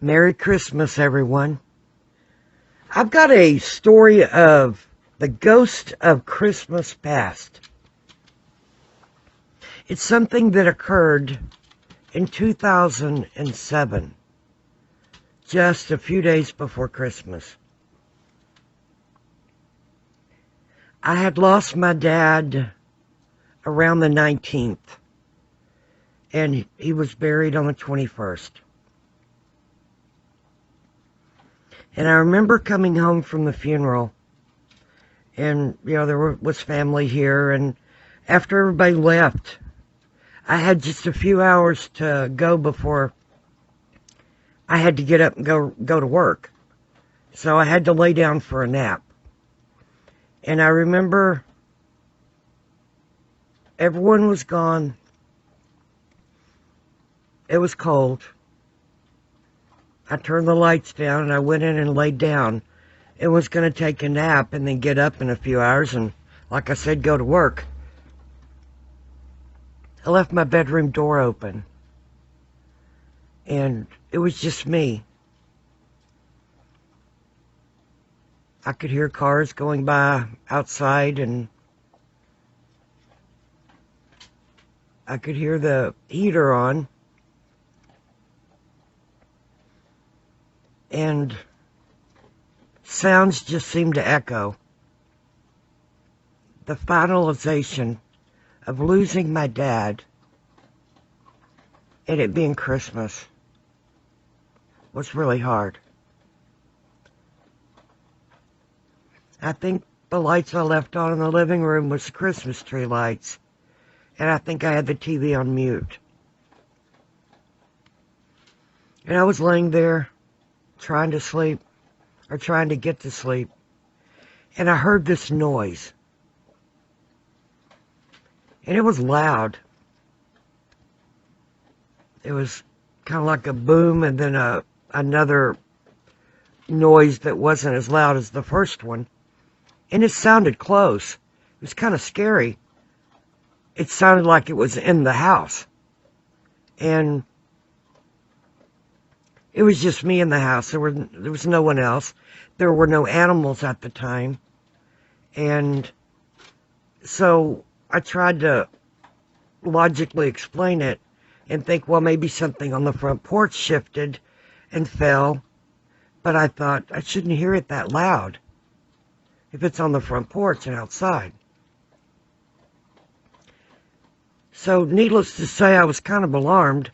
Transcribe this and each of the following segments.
Merry Christmas, everyone. I've got a story of the ghost of Christmas past. It's something that occurred in 2007, just a few days before Christmas. I had lost my dad around the 19th, and he was buried on the 21st. And I remember coming home from the funeral, and, there was family here, and after everybody left, I had just a few hours to go before I had to get up and go to work. So I had to lay down for a nap. And I remember everyone was gone. It was cold. I turned the lights down and I went in and laid down. It was going to take a nap and then get up in a few hours and, like I said, go to work. I left my bedroom door open. And it was just me. I could hear cars going by outside, and I could hear the heater on. And sounds just seemed to echo. The finalization of losing my dad and it being Christmas was really hard. I think the lights I left on in the living room was Christmas tree lights, and I think I had the TV on mute. And I was laying there trying to sleep, or trying to get to sleep, and I heard this noise. And it was loud. It was kind of like a boom and then another noise that wasn't as loud as the first one. And it sounded close. It was kind of scary. It sounded like it was in the house. And it was just me in the house. There was no one else. There were no animals at the time. And so I tried to logically explain it and think, well, maybe something on the front porch shifted and fell. But I thought, I shouldn't hear it that loud if it's on the front porch and outside. So needless to say, I was kind of alarmed.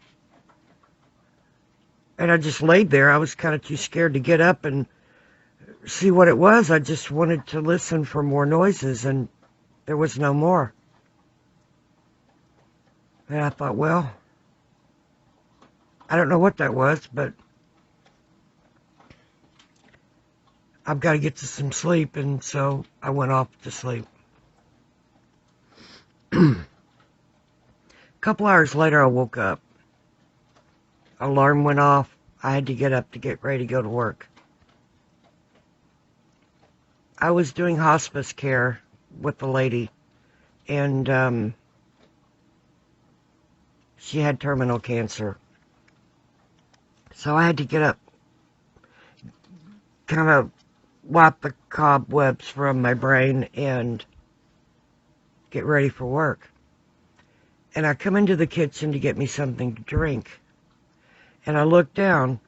And I just laid there. I was kind of too scared to get up and see what it was. I just wanted to listen for more noises, and there was no more. And I thought, well, I don't know what that was, but I've got to get to some sleep, and so I went off to sleep. A couple hours later, I woke up. Alarm went off. I had to get up to get ready to go to work. I was doing hospice care with the lady, and she had terminal cancer. So I had to get up, kind of wipe the cobwebs from my brain and get ready for work. And I come into the kitchen to get me something to drink. And I looked down,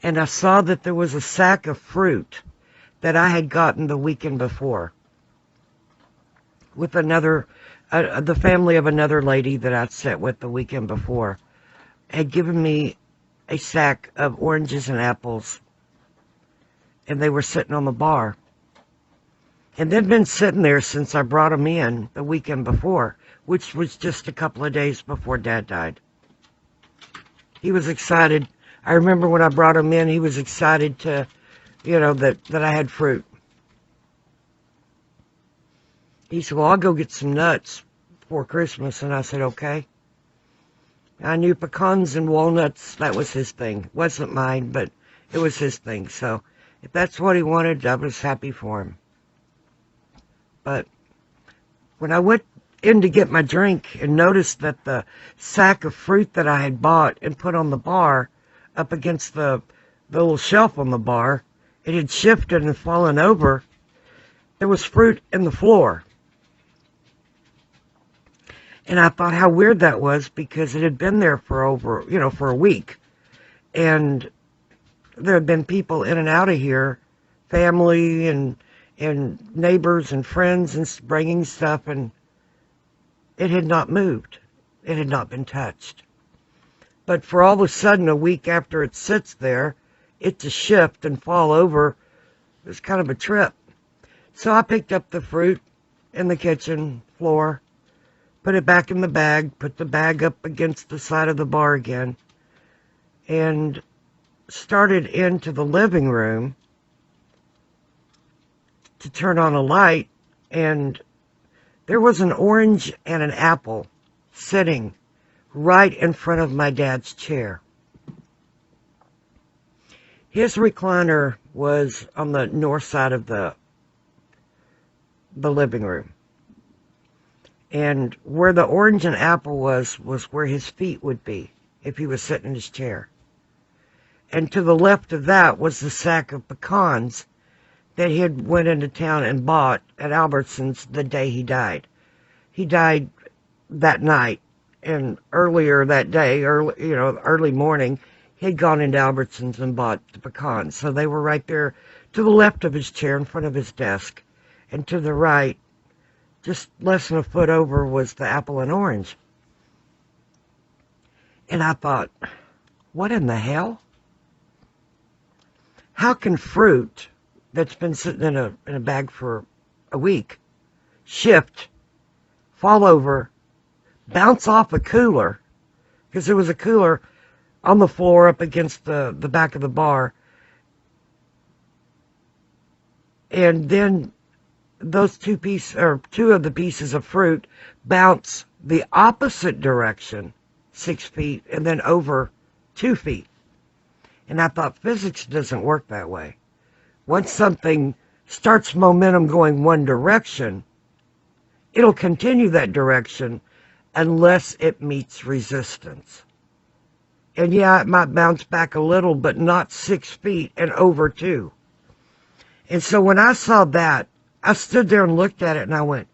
and I saw that there was a sack of fruit that I had gotten the weekend before with the family of another lady that I'd sat with the weekend before had given me a sack of oranges and apples, and they were sitting on the bar. And they'd been sitting there since I brought them in the weekend before, which was just a couple of days before Dad died. He was excited. I remember when I brought him in, he was excited to, that I had fruit. He said, well, I'll go get some nuts for Christmas. And I said, okay. I knew pecans and walnuts, that was his thing. It wasn't mine, but it was his thing. So if that's what he wanted, I was happy for him. But when I went in to get my drink and noticed that the sack of fruit that I had bought and put on the bar up against the the little shelf on the bar. It had shifted and fallen over. There was fruit in the floor. And I thought how weird that was, because it had been there for over, for a week. And there had been people in and out of here, family and neighbors and friends, and bringing stuff, and it had not moved. It had not been touched. But for all of a sudden, a week after it sits there, it to shift and fall over, it was kind of a trip. So I picked up the fruit in the kitchen floor, put it back in the bag, put the bag up against the side of the bar again, and started into the living room to turn on a light, and there was an orange and an apple sitting right in front of my dad's chair. His recliner was on the north side of the living room. And where the orange and apple was where his feet would be if he was sitting in his chair. And to the left of that was the sack of pecans that he had went into town and bought at Albertsons the day he died. He died that night, and earlier that day, early morning, he had gone into Albertsons and bought the pecans. So they were right there to the left of his chair in front of his desk. And to the right, just less than a foot over, was the apple and orange. And I thought, what in the hell? How can fruit that's been sitting in a bag for a week shift, fall over, bounce off a cooler, because there was a cooler on the floor up against the back of the bar, and then those two of the pieces of fruit bounce the opposite direction 6 feet and then over 2 feet. And I thought, physics doesn't work that way. Once something starts momentum going one direction, it'll continue that direction unless it meets resistance. And yeah, it might bounce back a little, but not 6 feet and over 2. And so when I saw that, I stood there and looked at it and I went,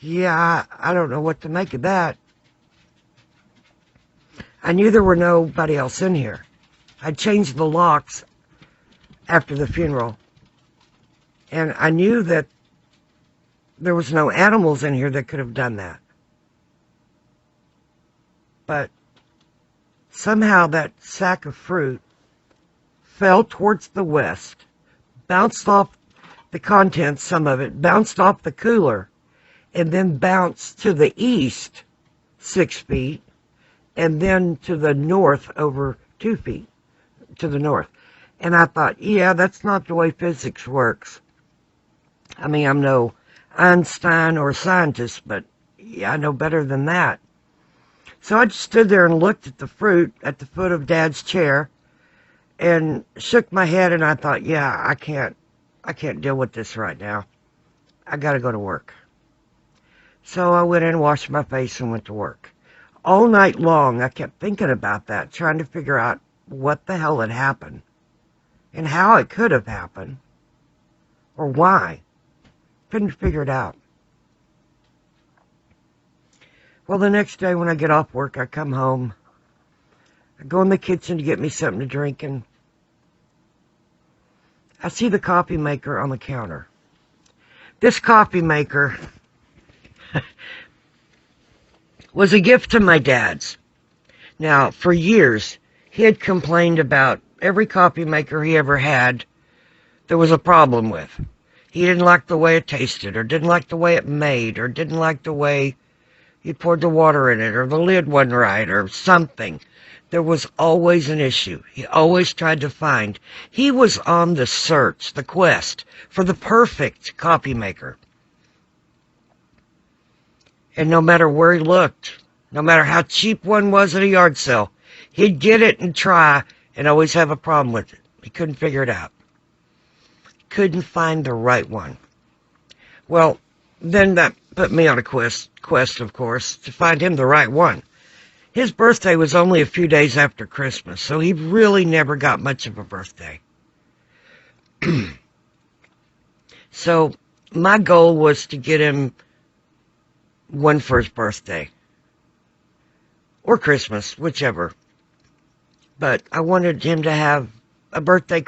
yeah, I don't know what to make of that. I knew there were nobody else in here. I changed the locks after the funeral. And I knew that there was no animals in here that could have done that. But somehow that sack of fruit fell towards the west, bounced off the contents, some of it, bounced off the cooler, and then bounced to the east 6 feet, and then to the north over 2 feet, to the north. And I thought, yeah, that's not the way physics works. I mean, I'm no Einstein or scientist, but yeah, I know better than that. So I just stood there and looked at the fruit at the foot of Dad's chair and shook my head, and I thought, yeah, I can't deal with this right now. I got to go to work. So I went in, washed my face, and went to work. All night long, I kept thinking about that, trying to figure out what the hell had happened and how it could have happened or why. Couldn't figure it out. Well, the next day when I get off work, I come home. I go in the kitchen to get me something to drink, and I see the coffee maker on the counter. This coffee maker was a gift to my dad's. Now, for years, he had complained about every coffee maker he ever had there was a problem with. He didn't like the way it tasted, or didn't like the way it made, or didn't like the way he poured the water in it, or the lid wasn't right, or something. There was always an issue. He always tried to find. He was on the search, the quest, for the perfect coffee maker. And no matter where he looked, no matter how cheap one was at a yard sale, he'd get it and try and always have a problem with it. He couldn't figure it out. Couldn't find the right one. Well, then that put me on a quest, of course, to find him the right one. His birthday was only a few days after Christmas, so he really never got much of a birthday. So my goal was to get him one for his birthday. Or Christmas, whichever. But I wanted him to have a birthday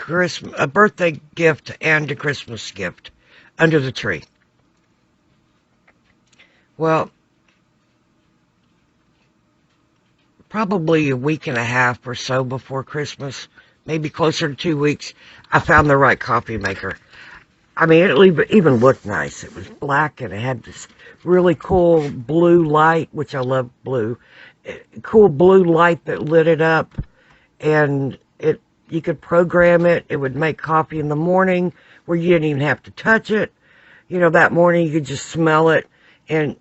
gift and a Christmas gift under the tree. Well, probably a week and a half or so before Christmas, maybe closer to 2 weeks, I found the right coffee maker. I mean, it even looked nice. It was black and it had this really cool blue light, which I love blue. Cool blue light that lit it up, and you could program it. It would make coffee in the morning where you didn't even have to touch it. You know, that morning you could just smell it, and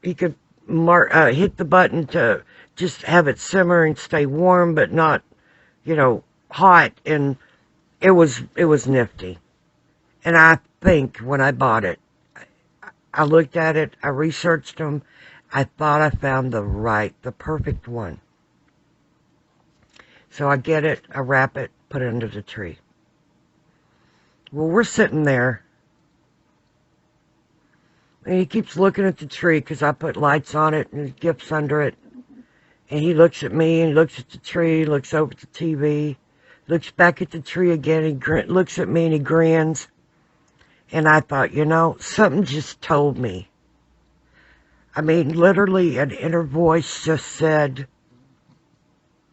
you could hit the button to just have it simmer and stay warm, but not, hot. And it was nifty. And I think when I bought it, I looked at it, I researched them, I thought I found the perfect one. So I get it, I wrap it, put it under the tree. Well, we're sitting there, and he keeps looking at the tree because I put lights on it and gifts under it. And he looks at me, and he looks at the tree, looks over at the TV, looks back at the tree again, he looks at me and he grins. And I thought, something just told me. I mean, literally an inner voice just said,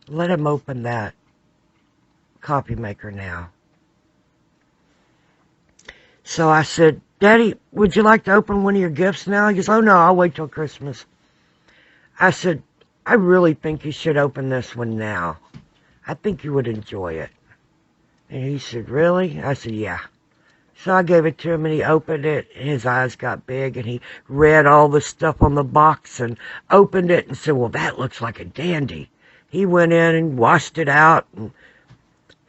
let him open that coffee maker now. So I said, Daddy, would you like to open one of your gifts now? He goes, oh no, I'll wait till Christmas. I said, I really think you should open this one now. I think you would enjoy it. And he said, really? I said, yeah. So I gave it to him, and he opened it, and his eyes got big, and he read all the stuff on the box and opened it and said, well, that looks like a dandy. He went in and washed it out and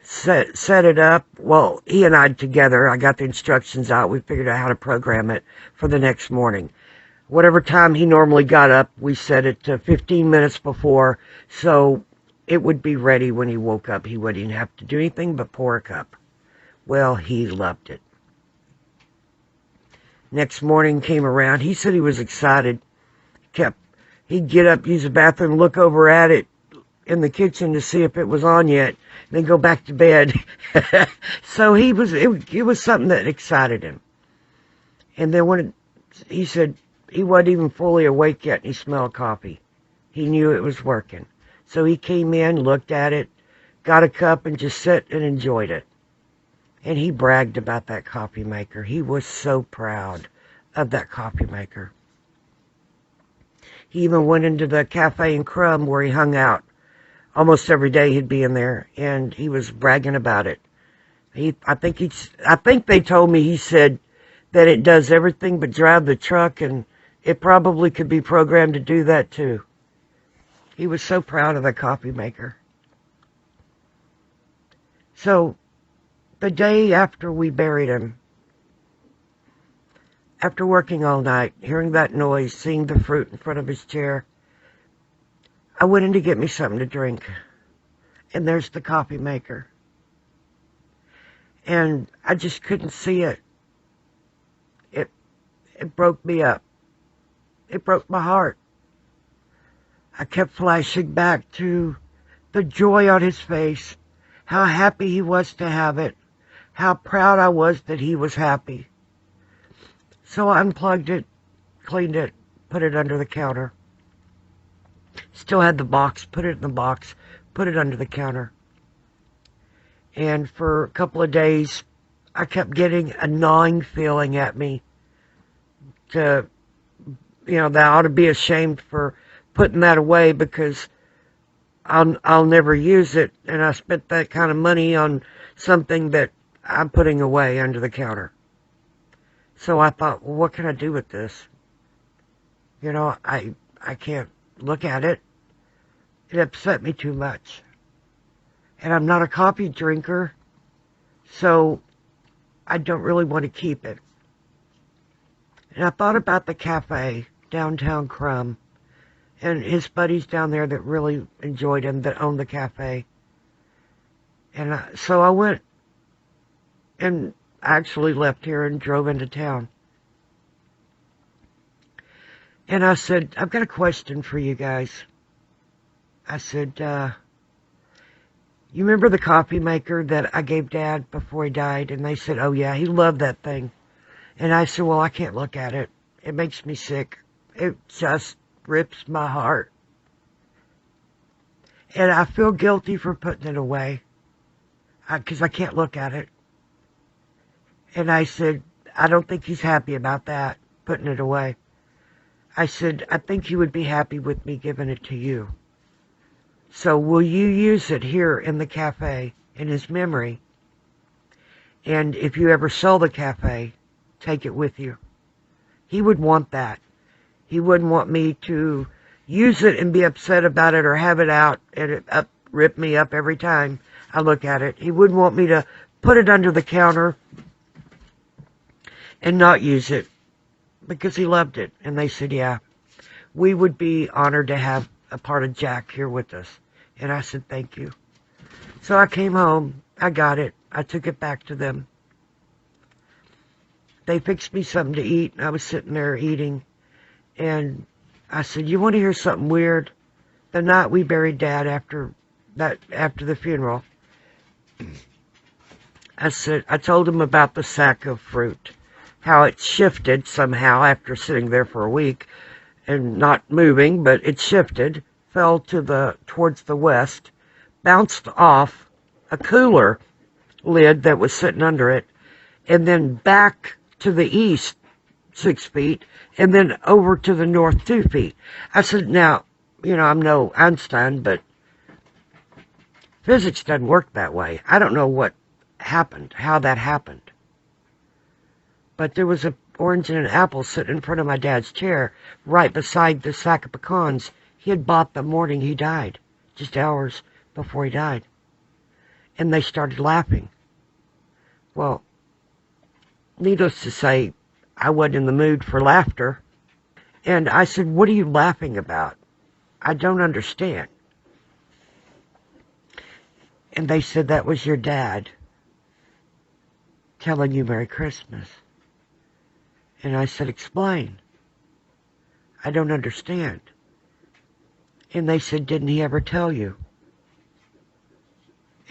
set it up. Well, he and I together, I got the instructions out. We figured out how to program it for the next morning. Whatever time he normally got up, we set it to 15 minutes before, so it would be ready when he woke up. He wouldn't even have to do anything but pour a cup. Well, he loved it. Next morning came around. He said he was excited. He'd get up, use the bathroom, look over at it in the kitchen to see if it was on yet, then go back to bed. So it was something that excited him. And then he said he wasn't even fully awake yet, and he smelled coffee. He knew it was working. So he came in, looked at it, got a cup, and just sat and enjoyed it. And he bragged about that coffee maker. He was so proud of that coffee maker. He even went into the cafe in Crum where he hung out. Almost every day he'd be in there, and he was bragging about it. I think they told me, he said that it does everything but drive the truck, and it probably could be programmed to do that too. He was so proud of the coffee maker. So the day after we buried him, after working all night, hearing that noise, seeing the fruit in front of his chair, I went in to get me something to drink. And there's the coffee maker. And I just couldn't see it. It broke me up. It broke my heart. I kept flashing back to the joy on his face, how happy he was to have it, how proud I was that he was happy. So I unplugged it, cleaned it, put it under the counter. Still had the box, put it in the box, put it under the counter. And for a couple of days, I kept getting a gnawing feeling at me that I ought to be ashamed for putting that away because I'll never use it, and I spent that kind of money on something that I'm putting away under the counter. So I thought, well, what can I do with this? I can't look at it. It upset me too much. And I'm not a coffee drinker, so I don't really want to keep it. And I thought about the cafe, downtown Crum, and his buddies down there that really enjoyed him, that owned the cafe. And so I went and actually left here and drove into town. And I said, I've got a question for you guys. I said, you remember the coffee maker that I gave Dad before he died? And they said, oh yeah, he loved that thing. And I said, well, I can't look at it. It makes me sick. It just rips my heart. And I feel guilty for putting it away, because I can't look at it. And I said, I don't think he's happy about that, putting it away. I said, I think he would be happy with me giving it to you. So will you use it here in the cafe in his memory? And if you ever sell the cafe, take it with you. He would want that. He wouldn't want me to use it and be upset about it or have it out and it rip me up every time I look at it. He wouldn't want me to put it under the counter and not use it because he loved it. And they said, yeah, we would be honored to have a part of Jack here with us. And I said, thank you. So I came home. I got it. I took it back to them. They fixed me something to eat. And I was sitting there eating. And I said, you want to hear something weird? The night we buried Dad after the funeral, I told him about the sack of fruit, how it shifted somehow after sitting there for a week and not moving, but it shifted, fell towards the west, bounced off a cooler lid that was sitting under it, and then back to the east 6 feet, and then over to the north 2 feet. I said, now, I'm no Einstein, but physics doesn't work that way. I don't know what happened, how that happened. But there was an orange and an apple sitting in front of my dad's chair, right beside the sack of pecans he had bought the morning he died, just hours before he died. And they started laughing. Well, needless to say, I wasn't in the mood for laughter. And I said, what are you laughing about? I don't understand. And they said, that was your dad telling you Merry Christmas. And I said, explain. I don't understand. And they said, didn't he ever tell you?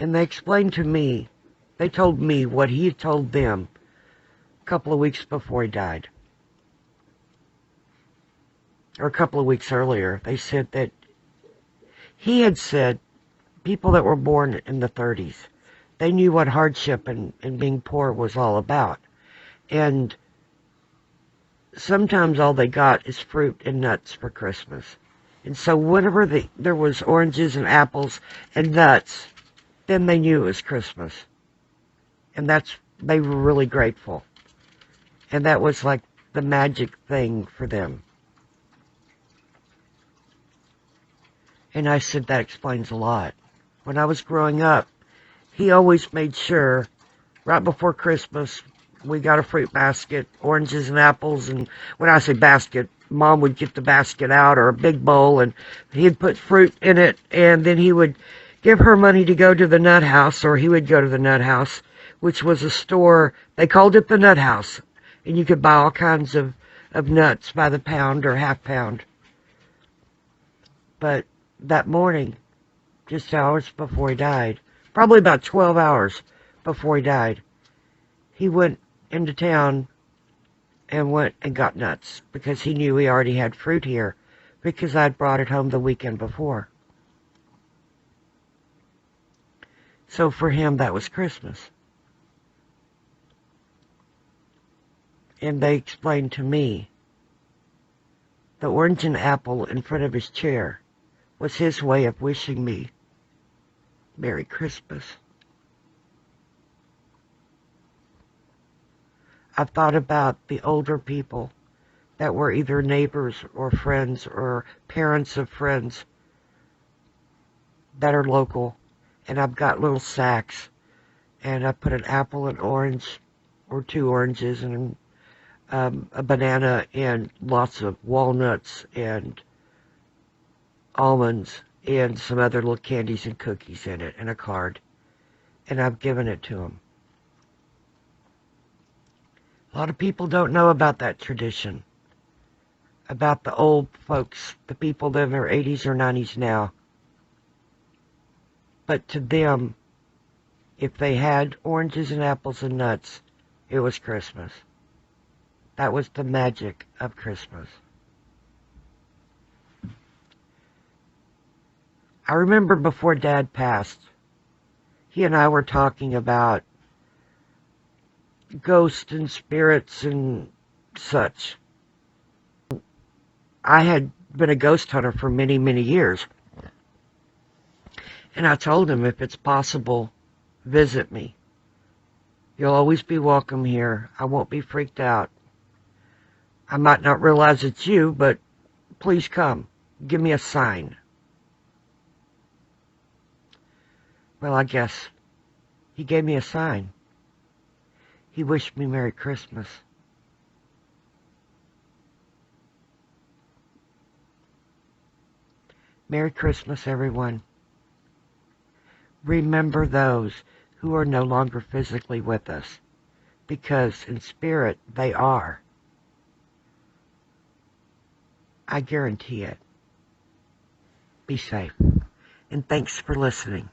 And they explained to me, they told me what he had told them a couple of weeks before he died. Or a couple of weeks earlier. They said that he had said people that were born in the 30s, they knew what hardship and being poor was all about. And sometimes all they got is fruit and nuts for Christmas. And so whenever there was oranges and apples and nuts, then they knew it was Christmas. And they were really grateful. And that was like the magic thing for them. And I said, that explains a lot. When I was growing up, he always made sure, right before Christmas, we got a fruit basket, oranges and apples. And when I say basket, Mom would get the basket out, or a big bowl, and he'd put fruit in it. And then he would give her money to go to the nut house, or he would go to the nut house, which was a store. They called it the nut house. And you could buy all kinds of nuts by the pound or half pound. But that morning, just hours before he died, probably about 12 hours before he died, he went into town and went and got nuts because he knew he already had fruit here because I'd brought it home the weekend before. So for him, that was Christmas. And they explained to me the orange and apple in front of his chair was his way of wishing me Merry Christmas. I've thought about the older people that were either neighbors or friends or parents of friends that are local, and I've got little sacks, and I put an apple, an orange, or 2 oranges, and a banana, and lots of walnuts, and almonds and some other little candies and cookies in it and a card. And I've given it to them. A lot of people don't know about that tradition. About the old folks, the people that are in their 80s or 90s now. But to them, if they had oranges and apples and nuts, it was Christmas. That was the magic of Christmas. I remember before Dad passed, he and I were talking about ghosts and spirits and such. I had been a ghost hunter for many, many years. And I told him, if it's possible, visit me. You'll always be welcome here. I won't be freaked out. I might not realize it's you, but please come. Give me a sign. Well, I guess he gave me a sign. He wished me Merry Christmas. Merry Christmas, everyone. Remember those who are no longer physically with us, because in spirit they are. I guarantee it. Be safe. And thanks for listening.